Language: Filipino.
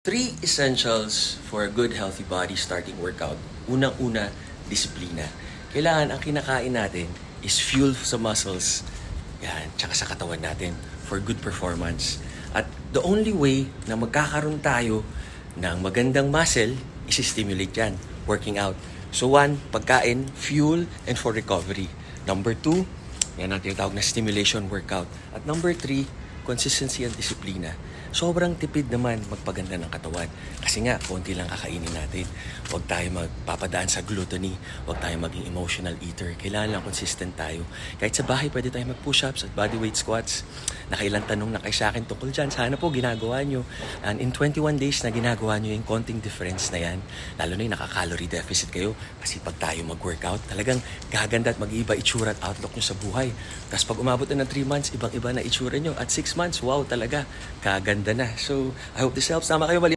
Three essentials for a good healthy body starting workout. Unang-una, disiplina. Kailangan ang kinakain natin is fuel sa muscles, yan, tsaka sa katawan natin for good performance. At the only way na magkakaroon tayo ng magandang muscle is stimulate yan, working out. So one, pagkain, fuel, and for recovery. Number two, yan ang tinatawag na stimulation workout. At number three, consistency and disiplina. Sobrang tipid naman magpaganda ng katawan. Kasi nga, konti lang kakainin natin. Huwag tayo magpapadaan sa gluttony. Huwag tayo maging emotional eater. Kailangan lang consistent tayo. Kahit sa bahay, pwede tayo mag-push-ups at bodyweight squats. Nakailang tanong na kayo sa akin tungkol dyan. Sana po ginagawa nyo. And in 21 days na ginagawa nyo yung konting difference na yan, lalo na yung naka-calorie deficit kayo, kasi pag tayo mag-workout, talagang gaganda at mag-iiba itsura at outlook nyo sa buhay. Tapos pag umabot na ng 3 months, ibang-iba na itsura nyo. At 6 months, wow talaga, kaganda na. So, I hope this helps. Tama kayo,